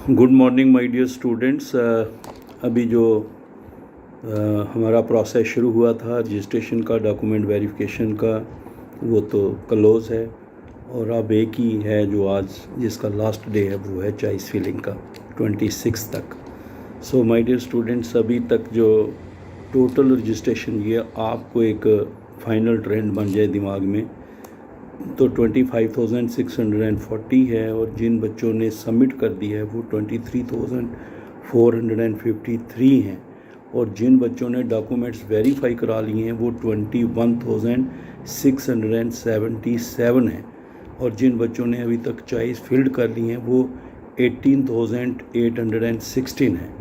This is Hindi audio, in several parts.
Good morning my dear students. अभी जो हमारा प्रोसेस शुरू हुआ था रजिस्ट्रेशन का, डॉक्यूमेंट वेरिफिकेशन का, वो तो क्लोज़ है और अब एक ही है जो आज जिसका लास्ट डे है, वो है चॉइस फिलिंग का 26 तक। सो माय डियर स्टूडेंट्स, अभी तक जो टोटल रजिस्ट्रेशन ये आपको एक फाइनल ट्रेंड बन जाए दिमाग में तो 25,640 है और जिन बच्चों ने सबमिट कर दिया है वो 23,453 हैं और जिन बच्चों ने डॉक्यूमेंट्स वेरीफाई करा लिए हैं वो 21,677 हैं और जिन बच्चों ने अभी तक चॉइस फिल्ड कर ली हैं वो 18,816 हैं।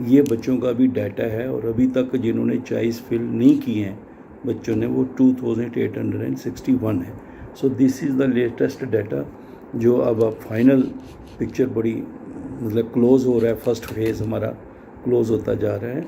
ये बच्चों का भी डाटा है और अभी तक जिन्होंने चॉइस फिल नहीं की हैं बच्चों ने वो 2,861 है। So this is the latest data जो अब फाइनल पिक्चर बड़ी मतलब क्लोज़ हो रहा है। फर्स्ट फेज़ हमारा क्लोज़ होता जा रहा है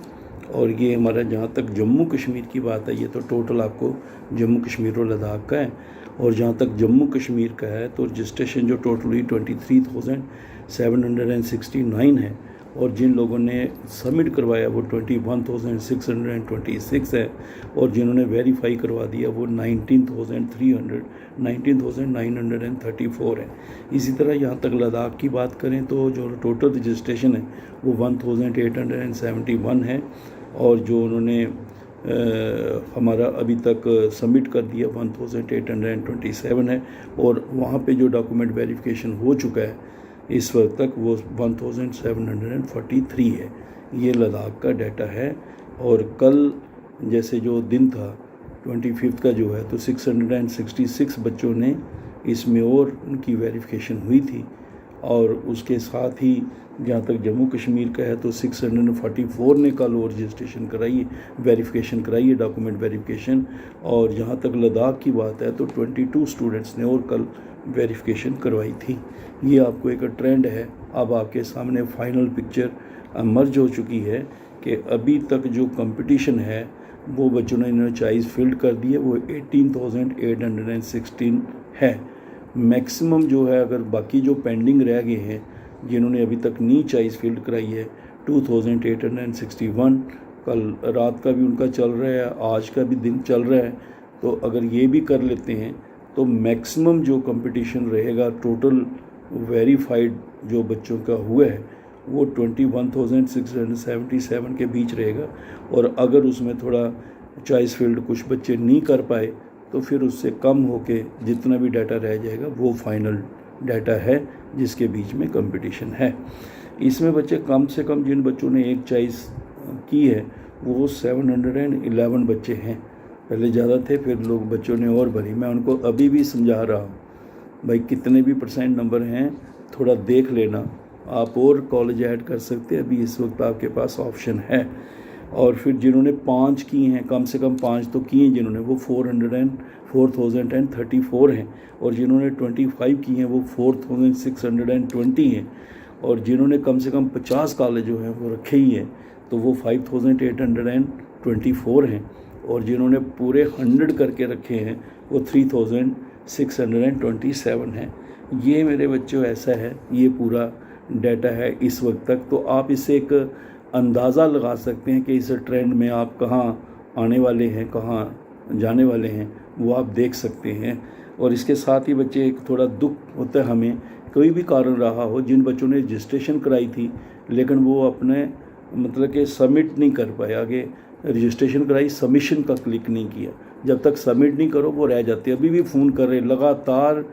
और ये हमारा जहाँ तक जम्मू कश्मीर की बात है ये तो टोटल आपको जम्मू कश्मीर और लद्दाख का है और जहाँ तक जम्मू कश्मीर का है तो रजिस्ट्रेशन जो टोटली 23,769 है और जिन लोगों ने सबमिट करवाया वो 21,626 है और जिन्होंने वेरीफाई करवा दिया वो 19,934 है। इसी तरह यहाँ तक लद्दाख की बात करें तो जो टोटल रजिस्ट्रेशन है वो 1,871 है और जो उन्होंने हमारा अभी तक सबमिट कर दिया 1,827 है और वहाँ पे जो डॉक्यूमेंट वेरिफिकेशन हो चुका है इस वक्त तक वो 1,743 है। ये लद्दाख का डाटा है और कल जैसे जो दिन था 25 का जो है तो 666 बच्चों ने इसमें और उनकी वेरिफिकेशन हुई थी और उसके साथ ही जहाँ तक जम्मू कश्मीर का है तो 644 ने कल और रजिस्ट्रेशन कराई है, वेरिफिकेशन कराई है, डॉक्यूमेंट वेरिफिकेशन। और जहाँ तक लद्दाख की बात है तो 22 स्टूडेंट्स ने और कल वेरिफिकेशन करवाई थी। ये आपको एक ट्रेंड है। अब आपके सामने फाइनल पिक्चर मर्ज हो चुकी है कि अभी तक जो कंपटीशन है वो बच्चों ने इन्होंने चॉइस फिल्ड कर दी है वो 18,816 है। मैक्सिमम जो है अगर बाकी जो पेंडिंग रह गए हैं जिन्होंने अभी तक नहीं चॉइस फिल्ड कराई है 2,861, कल रात का भी उनका चल रहा है, आज का भी दिन चल रहा है। तो अगर ये भी कर लेते हैं तो मैक्सिमम जो कंपटीशन रहेगा टोटल वेरीफाइड जो बच्चों का हुआ है वो 21,677 के बीच रहेगा और अगर उसमें थोड़ा चॉइस फील्ड कुछ बच्चे नहीं कर पाए तो फिर उससे कम होके जितना भी डाटा रह जाएगा वो फाइनल डाटा है जिसके बीच में कंपटीशन है। इसमें बच्चे कम से कम जिन बच्चों ने एक चॉइस की है वो 711 बच्चे हैं। पहले ज़्यादा थे फिर लोग बच्चों ने और भरी। मैं उनको अभी भी समझा रहा हूँ भाई कितने भी परसेंट नंबर हैं थोड़ा देख लेना, आप और कॉलेज ऐड कर सकते हैं, अभी इस वक्त आपके पास ऑप्शन है। और फिर जिन्होंने 5 की हैं, कम से कम 5 तो किए हैं जिन्होंने, वो 4,034 हैं और जिन्होंने 25 की हैं वो 4,620 हैं और जिन्होंने कम से कम 50 कॉलेज जो हैं वो रखे ही हैं तो वो 5,824 हैं और जिन्होंने पूरे 100 करके रखे हैं वो 3,627 हैं। ये मेरे बच्चों ऐसा है, ये पूरा डाटा है इस वक्त तक। तो आप इससे एक अंदाज़ा लगा सकते हैं कि इस ट्रेंड में आप कहाँ आने वाले हैं, कहाँ जाने वाले हैं, वो आप देख सकते हैं। और इसके साथ ही बच्चे एक थोड़ा दुख होता है हमें, कोई भी कारण रहा हो, जिन बच्चों ने रजिस्ट्रेशन कराई थी लेकिन वो अपने मतलब कि सबमिट नहीं कर पाए, आगे रजिस्ट्रेशन कराई सबमिशन का क्लिक नहीं किया। जब तक सबमिट नहीं करो वो रह जाते। अभी भी फ़ोन कर रहे लगातार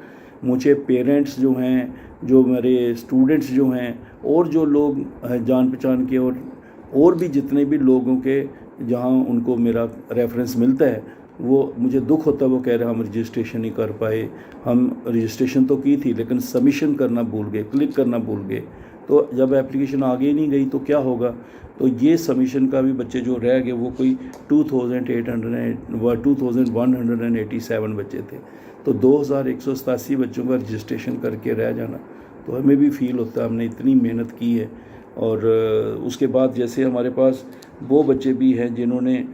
मुझे पेरेंट्स जो हैं, जो मेरे स्टूडेंट्स जो हैं और जो लोग जान पहचान के और भी जितने भी लोगों के जहाँ उनको मेरा रेफरेंस मिलता है वो मुझे दुख होता है। वो कह रहे हैं हम रजिस्ट्रेशन नहीं कर पाए, हम रजिस्ट्रेशन तो की थी लेकिन सबमिशन करना भूल गए, क्लिक करना भूल गए। तो जब एप्लीकेशन आगे नहीं गई तो क्या होगा। तो ये सबमिशन का भी बच्चे जो रह गए वो कोई 2,187 बच्चे थे। तो 2,187 बच्चों का रजिस्ट्रेशन करके रह जाना तो हमें भी फील होता है हमने इतनी मेहनत की है। और उसके बाद जैसे हमारे पास वो बच्चे भी हैं जिन्होंने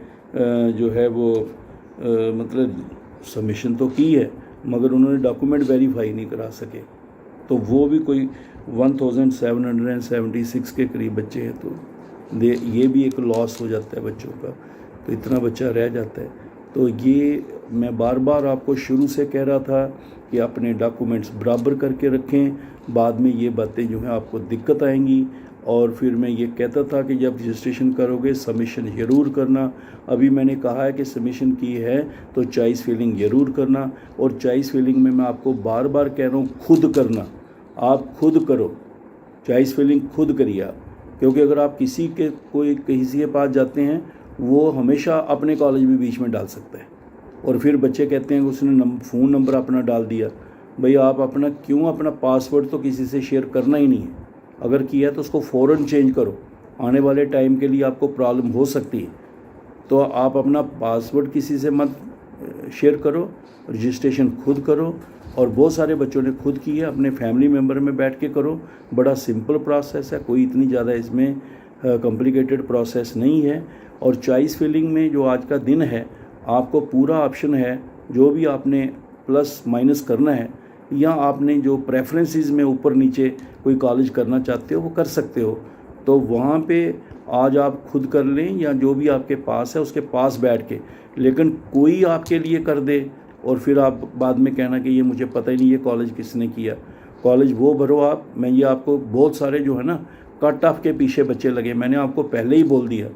जो है वो मतलब सबमिशन तो की है मगर उन्होंने डॉक्यूमेंट वेरीफाई नहीं करा सके, तो वो भी कोई 1776 के करीब बच्चे हैं, तो ये भी एक लॉस हो जाता है बच्चों का, तो इतना बच्चा रह जाता है। तो ये मैं बार बार आपको शुरू से कह रहा था कि अपने डॉक्यूमेंट्स बराबर करके रखें, बाद में ये बातें जो हैं आपको दिक्कत आएंगी। और फिर मैं ये कहता था कि जब रजिस्ट्रेशन करोगे सबमिशन ज़रूर करना। अभी मैंने कहा है कि सबमिशन की है तो चॉइस फिलिंग ज़रूर करना, और चॉइस फिलिंग में मैं आपको बार बार कह रहा हूँ खुद करना, आप खुद करो, चॉइस फिलिंग खुद करिए आप। क्योंकि अगर आप किसी के पास जाते हैं, वो हमेशा अपने कॉलेज भी बीच में डाल सकता है, और फिर बच्चे कहते हैं कि उसने फ़ोन नंबर अपना डाल दिया। भाई आप अपना क्यों, अपना पासवर्ड तो किसी से शेयर करना ही नहीं है, अगर किया तो उसको फ़ौरन चेंज करो, आने वाले टाइम के लिए आपको प्रॉब्लम हो सकती है। तो आप अपना पासवर्ड किसी से मत शेयर करो, रजिस्ट्रेशन खुद करो। और बहुत सारे बच्चों ने खुद की है, अपने फैमिली मेम्बर में बैठ के करो, बड़ा सिंपल प्रोसेस है, कोई इतनी ज़्यादा इसमें कॉम्प्लिकेटेड प्रोसेस नहीं है। और चॉइस फिलिंग में जो आज का दिन है, आपको पूरा ऑप्शन है, जो भी आपने प्लस माइनस करना है, या आपने जो प्रेफरेंसेस में ऊपर नीचे कोई कॉलेज करना चाहते हो वो कर सकते हो। तो वहाँ पे आज आप खुद कर लें, या जो भी आपके पास है उसके पास बैठ के, लेकिन कोई आपके लिए कर दे और फिर आप बाद में कहना कि ये मुझे पता ही नहीं ये कॉलेज किसने किया। कॉलेज वो भरो आप। मैं ये आपको बहुत सारे जो है ना कट ऑफ के पीछे बच्चे लगे, मैंने आपको पहले ही बोल दिया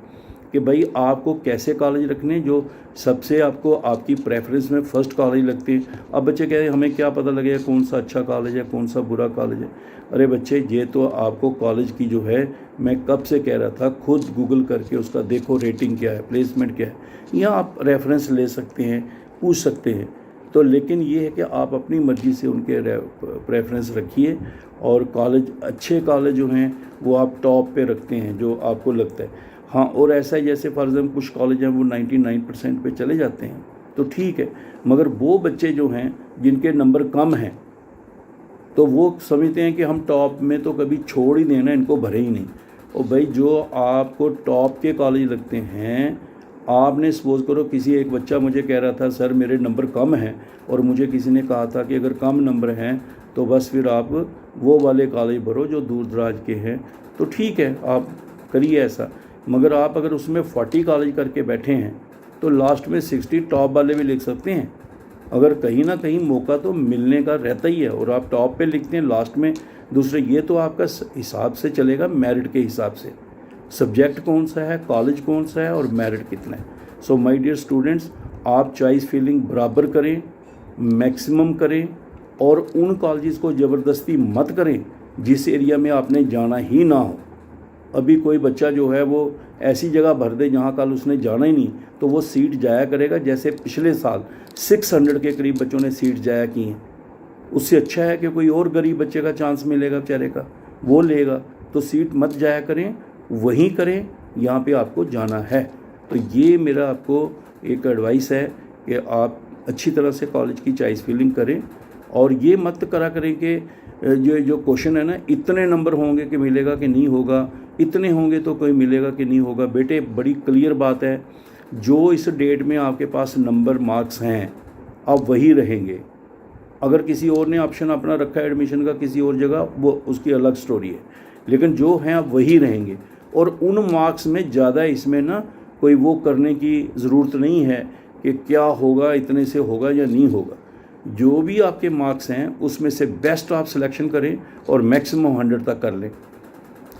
कि भाई आपको कैसे कॉलेज रखने जो सबसे आपको आपकी प्रेफरेंस में फ़र्स्ट कॉलेज लगती है। अब बच्चे कह रहे हैं हमें क्या पता लगेगा कौन सा अच्छा कॉलेज है कौन सा बुरा कॉलेज है। अरे बच्चे, ये तो आपको कॉलेज की जो है, मैं कब से कह रहा था, खुद गूगल करके उसका देखो रेटिंग क्या है, प्लेसमेंट क्या है, या आप रेफरेंस ले सकते हैं, पूछ सकते हैं। तो लेकिन ये है कि आप अपनी मर्ज़ी से उनके प्रेफरेंस रखिए, और कॉलेज अच्छे कॉलेज जो हैं वो आप टॉप पे रखते हैं जो आपको लगता है। हाँ, और ऐसा है जैसे फॉर एग्जाम्पल कुछ कॉलेज हैं वो 99% पे चले जाते हैं, तो ठीक है, मगर वो बच्चे जो हैं जिनके नंबर कम हैं, तो वो समझते हैं कि हम टॉप में तो कभी छोड़ ही देना, इनको भरे ही नहीं। और भाई जो आपको टॉप के कॉलेज लगते हैं, आपने सपोज़ करो किसी एक बच्चा मुझे कह रहा था सर मेरे नंबर कम हैं, और मुझे किसी ने कहा था कि अगर कम नंबर हैं तो बस फिर आप वो वाले कॉलेज भरो जो दूर दराज के हैं, तो ठीक है आप करिए ऐसा। मगर आप अगर उसमें 40 कॉलेज करके बैठे हैं तो लास्ट में 60 टॉप वाले भी लिख सकते हैं। अगर कहीं ना कहीं मौका तो मिलने का रहता ही है, और आप टॉप पे लिखते हैं लास्ट में दूसरे, ये तो आपका हिसाब से चलेगा, मेरिट के हिसाब से, सब्जेक्ट कौन सा है, कॉलेज कौन सा है और मेरिट कितना है। सो माय डियर स्टूडेंट्स, आप चॉइस फिलिंग बराबर करें, मैक्सिमम करें, और उन कॉलेजेस को ज़बरदस्ती मत करें जिस एरिया में आपने जाना ही ना हो। अभी कोई बच्चा जो है वो ऐसी जगह भर दे जहाँ कल उसने जाना ही नहीं, तो वो सीट जाया करेगा। जैसे पिछले साल 600 के करीब बच्चों ने सीट जाया की हैं, उससे अच्छा है कि कोई और गरीब बच्चे का चांस मिलेगा बेचारे का, वो लेगा। तो सीट मत जाया करें, वहीं करें यहाँ पे आपको जाना है। तो ये मेरा आपको एक एडवाइस है कि आप अच्छी तरह से कॉलेज की चॉइस फिलिंग करें, और ये मत करा करें कि जो क्वेश्चन है ना, इतने नंबर होंगे कि मिलेगा कि नहीं होगा, इतने होंगे तो कोई मिलेगा कि नहीं होगा। बेटे, बड़ी क्लियर बात है, जो इस डेट में आपके पास नंबर मार्क्स हैं आप वही रहेंगे। अगर किसी और ने ऑप्शन अपना रखा है एडमिशन का किसी और जगह, वो उसकी अलग स्टोरी है, लेकिन जो हैं आप वही रहेंगे। और उन मार्क्स में ज़्यादा इसमें ना कोई वो करने की ज़रूरत नहीं है कि क्या होगा, इतने से होगा या नहीं होगा। जो भी आपके मार्क्स हैं उसमें से बेस्ट आप सिलेक्शन करें और मैक्सिमम 100 तक कर लें,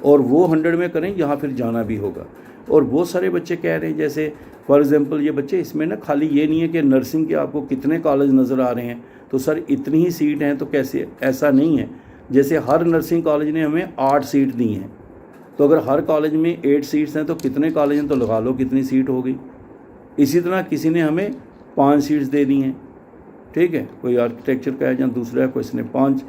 और वो 100 में करें जहाँ फिर जाना भी होगा। और बहुत सारे बच्चे कह रहे हैं, जैसे फॉर एग्जांपल ये बच्चे, इसमें ना खाली ये नहीं है कि नर्सिंग के आपको कितने कॉलेज नज़र आ रहे हैं, तो सर इतनी ही सीट हैं तो कैसे, ऐसा नहीं है। जैसे हर नर्सिंग कॉलेज ने हमें 8 सीट दी हैं, तो अगर हर कॉलेज में 8 सीट्स हैं तो कितने कॉलेज हैं तो लगा लो कितनी सीट हो गई। इसी तरह किसी ने हमें 5 सीट्स दे दी हैं, ठीक है, कोई आर्किटेक्चर का है या दूसरा है, कोई इसने 5,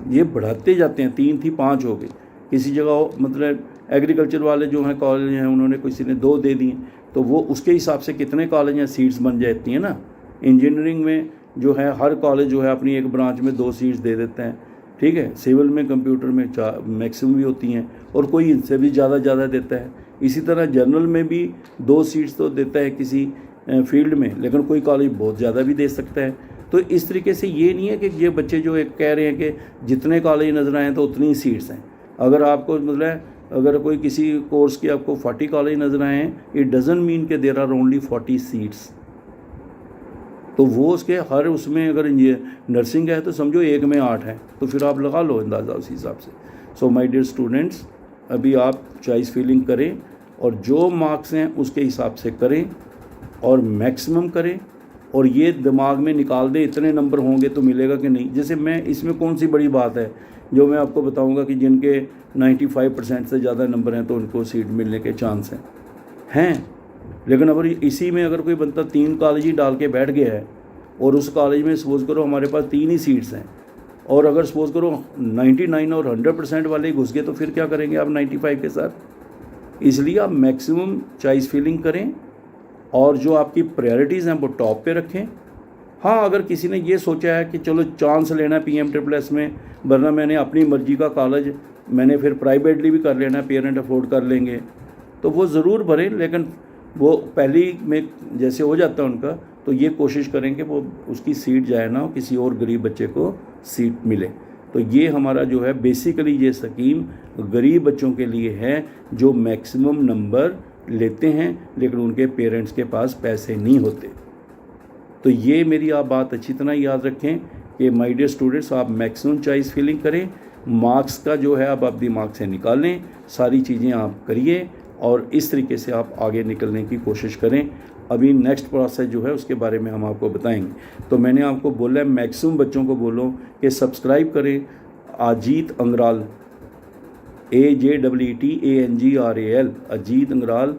ये बढ़ाते जाते हैं, 3 थी 5 हो गई। किसी जगह मतलब एग्रीकल्चर वाले जो हैं कॉलेज हैं, उन्होंने किसी ने 2 दे दिए, तो वो उसके हिसाब से कितने कॉलेज हैं सीट्स बन जाती हैं ना। इंजीनियरिंग में जो है हर कॉलेज जो है अपनी एक ब्रांच में 2 सीट्स दे देते हैं, ठीक है। सिविल में, कंप्यूटर में 4 मैक्सिमम भी होती हैं, और कोई इनसे भी ज़्यादा देता है। इसी तरह जनरल में भी 2 सीट्स तो देता है किसी फील्ड में, लेकिन कोई कॉलेज बहुत ज़्यादा भी दे सकता है। तो इस तरीके से ये नहीं है कि ये बच्चे जो एक कह रहे हैं कि जितने कॉलेज नज़र आए तो उतनी सीट्स हैं। अगर आपको मतलब अगर कोई किसी कोर्स की आपको 40 कॉलेज नज़र आए हैं, इट डजंट मीन कि देयर आर ओनली 40 सीट्स। तो वो उसके हर उसमें अगर ये नर्सिंग है तो समझो एक में 8 है, तो फिर आप लगा लो अंदाज़ा उस हिसाब से। सो माय डियर स्टूडेंट्स, अभी आप चॉइस फिलिंग करें और जो मार्क्स हैं उसके हिसाब से करें और मैक्सिमम करें, और ये दिमाग में निकाल दें इतने नंबर होंगे तो मिलेगा कि नहीं। जैसे मैं इसमें कौन सी बड़ी बात है जो मैं आपको बताऊंगा कि जिनके 95% से ज़्यादा नंबर हैं तो उनको सीट मिलने के चांस हैं। लेकिन अगर इसी में अगर कोई बंदा 3 कॉलेज ही डाल के बैठ गया है और उस कॉलेज में सपोज़ करो हमारे पास 3 ही सीट्स हैं, और अगर सपोज़ करो 99 और 100% वाले ही घुस गए, तो फिर क्या करेंगे आप 95 के साथ। इसलिए आप मैक्सिमम चॉइस फिलिंग करें और जो आपकी प्रायोरिटीज़ हैं वो टॉप पे रखें। हाँ, अगर किसी ने ये सोचा है कि चलो चांस लेना है PM-SSS में, वरना मैंने अपनी मर्जी का कॉलेज मैंने फिर प्राइवेटली भी कर लेना है, पेरेंट अफोर्ड कर लेंगे, तो वो ज़रूर भरें। लेकिन वो पहली में जैसे हो जाता है उनका, तो ये कोशिश करें कि वो उसकी सीट जाए ना, किसी और गरीब बच्चे को सीट मिले। तो ये हमारा जो है बेसिकली ये स्कीम गरीब बच्चों के लिए है जो मैक्सिमम नंबर लेते हैं लेकिन उनके पेरेंट्स के पास पैसे नहीं होते। तो ये मेरी आप बात अच्छी तरह याद रखें कि माय डियर स्टूडेंट्स, आप मैक्सिमम चॉइस फिलिंग करें, मार्क्स का जो है आप दिमाग से निकालें, सारी चीज़ें आप करिए और इस तरीके से आप आगे निकलने की कोशिश करें। अभी नेक्स्ट प्रोसेस जो है उसके बारे में हम आपको बताएंगे। तो मैंने आपको बोला है मैक्सिमम बच्चों को बोलो कि सब्सक्राइब करें Ajeet Angral, AJEETANGRAL, Ajeet Angral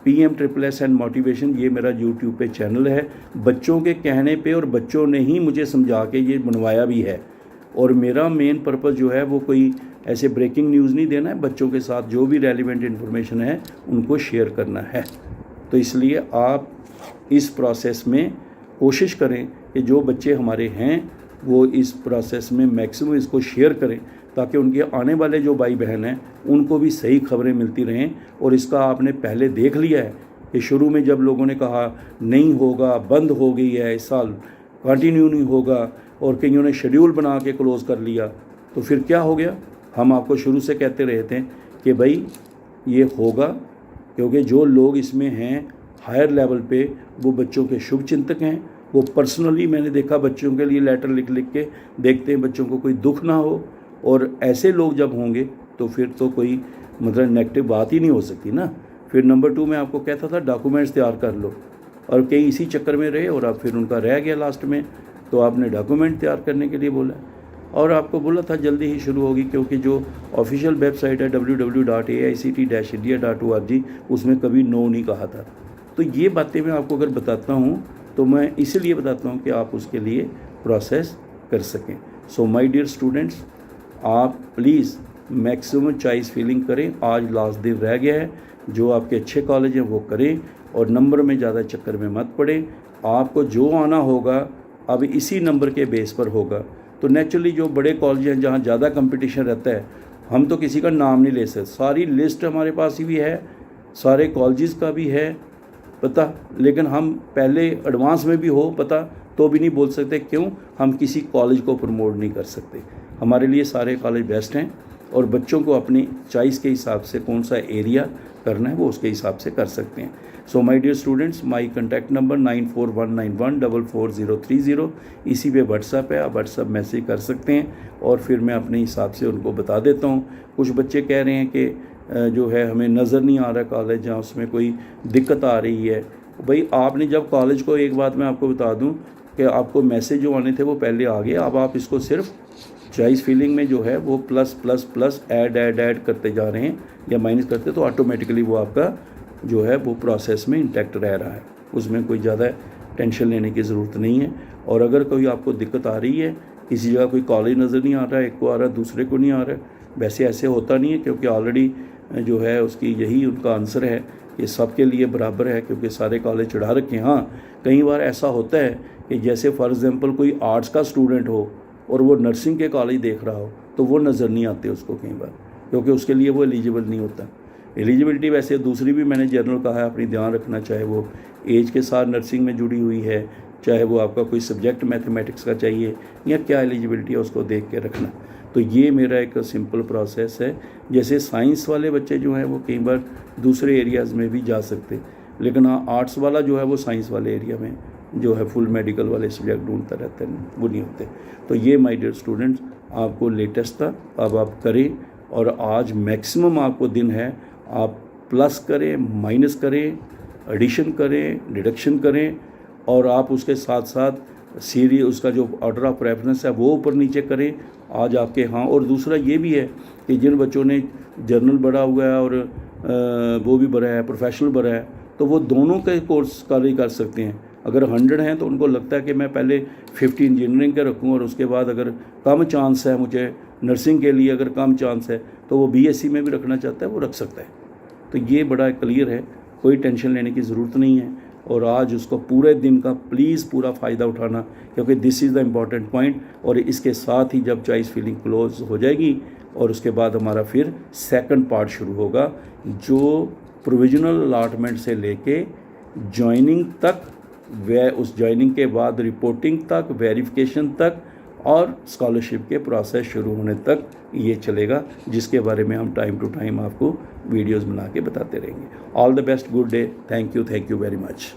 PM-SSS and motivation, ये मेरा यूट्यूब पे चैनल है। बच्चों के कहने पे और बच्चों ने ही मुझे समझा के ये बनवाया भी है, और मेरा मेन पर्पज़ जो है वो कोई ऐसे ब्रेकिंग न्यूज़ नहीं देना है, बच्चों के साथ जो भी रेलिवेंट इन्फॉर्मेशन है उनको शेयर करना है। तो इसलिए आप इस प्रोसेस में कोशिश करें कि जो बच्चे हमारे हैं वो इस प्रोसेस में मैक्सिमम इसको शेयर करें, ताकि उनके आने वाले जो भाई बहन हैं उनको भी सही खबरें मिलती रहें। और इसका आपने पहले देख लिया है कि शुरू में जब लोगों ने कहा नहीं होगा, बंद हो गई है, इस साल कंटिन्यू नहीं होगा, और कईयों ने शेड्यूल बना के क्लोज़ कर लिया, तो फिर क्या हो गया। हम आपको शुरू से कहते रहे थे कि भाई ये होगा, क्योंकि जो लोग इसमें हैं हायर लेवल पे वो बच्चों के शुभ चिंतक हैं। वो पर्सनली मैंने देखा बच्चों के लिए लेटर लिख लिख के देखते हैं, बच्चों को कोई दुख ना हो। और ऐसे लोग जब होंगे तो फिर तो कोई मतलब नेगेटिव बात ही नहीं हो सकती ना। फिर नंबर 2 में आपको कहता था डॉक्यूमेंट्स तैयार कर लो, और कई इसी चक्कर में रहे और अब फिर उनका रह गया लास्ट में, तो आपने डॉक्यूमेंट तैयार करने के लिए बोला, और आपको बोला था जल्दी ही शुरू होगी, क्योंकि जो ऑफिशियल वेबसाइट है www.aict-india.org उसमें कभी नो नहीं कहा था। तो ये बातें मैं आपको अगर बताता हूँ तो मैं इसीलिए बताता हूँ कि आप उसके लिए प्रोसेस कर सकें। सो माय डियर स्टूडेंट्स, आप प्लीज़ मैक्सिमम चॉइस फिलिंग करें। आज लास्ट दिन रह गया है, जो आपके अच्छे कॉलेज हैं वो करें और नंबर में ज़्यादा चक्कर में मत पड़े। आपको जो आना होगा अब इसी नंबर के बेस पर होगा। तो नेचुरली जो बड़े कॉलेज हैं जहाँ ज़्यादा कंपटीशन रहता है, हम तो किसी का नाम नहीं ले सकते, सारी लिस्ट हमारे पास ही भी है, सारे कॉलेजेस का भी है पता, लेकिन हम पहले एडवांस में भी हो पता तो भी नहीं बोल सकते। क्यों? हम किसी कॉलेज को प्रमोट नहीं कर सकते। हमारे लिए सारे कॉलेज बेस्ट हैं, और बच्चों को अपनी चॉइस के हिसाब से कौन सा एरिया करना है वो उसके हिसाब से कर सकते हैं। So my dear students, my contact number 9419144030, इसी पे व्हाट्सएप है, आप व्हाट्सएप मैसेज कर सकते हैं और फिर मैं अपने हिसाब से उनको बता देता हूँ। कुछ बच्चे कह रहे हैं कि जो है हमें नज़र नहीं आ रहा कॉलेज, जहाँ उसमें कोई दिक्कत आ रही है। भाई आपने जब कॉलेज को, एक बात मैं आपको बता दूँ कि आपको मैसेज जो आने थे वो पहले आ गए, अब आप इसको सिर्फ चॉइस फिलिंग में जो है वो प्लस प्लस प्लस ऐड करते जा रहे हैं या माइनस करते, तो ऑटोमेटिकली वो आपका जो है वो प्रोसेस में इंटैक्ट रह रहा है, उसमें कोई ज़्यादा टेंशन लेने की ज़रूरत नहीं है। और अगर कोई आपको दिक्कत आ रही है, किसी जगह कोई कॉलेज नज़र नहीं आ रहा है, एक को आ रहा है दूसरे को नहीं आ रहा है, वैसे ऐसे होता नहीं है, क्योंकि ऑलरेडी जो है उसकी यही उनका आंसर है कि सबके लिए बराबर है, क्योंकि सारे कॉलेज चढ़ा रखे हैं। हाँ, कई बार ऐसा होता है कि जैसे फॉर एग्ज़ाम्पल कोई आर्ट्स का स्टूडेंट हो और वो नर्सिंग के कॉलेज देख रहा हो, तो वो नज़र नहीं आते उसको कई बार, क्योंकि उसके लिए वो एलिजिबल नहीं होता। एलिजिबिलिटी वैसे दूसरी भी मैंने जनरल कहा है, अपनी ध्यान रखना, चाहे वो एज के साथ नर्सिंग में जुड़ी हुई है चाहे वो आपका कोई सब्जेक्ट मैथमेटिक्स का चाहिए या क्या एलिजिबिलिटी है उसको देख के रखना। तो ये मेरा एक सिंपल प्रोसेस है। जैसे साइंस वाले बच्चे जो हैं वो कई बार दूसरे एरियाज़ में भी जा सकते, लेकिन हाँ आर्ट्स वाला जो है वो साइंस वाले एरिया में जो है फुल मेडिकल वाले सब्जेक्ट ढूंढता रहता है, वो नहीं होते। तो ये माय डियर स्टूडेंट्स आपको लेटेस्ट था, अब आप करें। और आज मैक्सिमम आपको दिन है, आप प्लस करें, माइनस करें, एडिशन करें, डिडक्शन करें, और आप उसके साथ साथ सीरीज उसका जो ऑर्डर ऑफ प्रेफरेंस है वो ऊपर नीचे करें आज आपके। हाँ, और दूसरा ये भी है कि जिन बच्चों ने जर्नल भरा हुआ है और वो भी भरा है, प्रोफेशनल भरा है, तो वो दोनों के कोर्स कार्य कर सकते हैं। अगर 100 हैं तो उनको लगता है कि मैं पहले 50 इंजीनियरिंग के रखूँ और उसके बाद अगर कम चांस है मुझे नर्सिंग के लिए, अगर कम चांस है तो वो BSc में भी रखना चाहता है, वो रख सकता है। तो ये बड़ा क्लियर है, कोई टेंशन लेने की ज़रूरत नहीं है। और आज उसको पूरे दिन का प्लीज़ पूरा फ़ायदा उठाना, क्योंकि this is the important point. और इसके साथ ही जब चॉइस फिलिंग क्लोज हो जाएगी और उसके बाद हमारा फिर सेकंड पार्ट शुरू होगा, जो प्रोविजनल अलॉटमेंट से लेके जॉइनिंग तक, वे उस जॉइनिंग के बाद रिपोर्टिंग तक, वेरिफिकेशन तक और स्कॉलरशिप के प्रोसेस शुरू होने तक ये चलेगा, जिसके बारे में हम टाइम टू टाइम आपको वीडियोस बना के बताते रहेंगे। All the best, good day, thank you very much.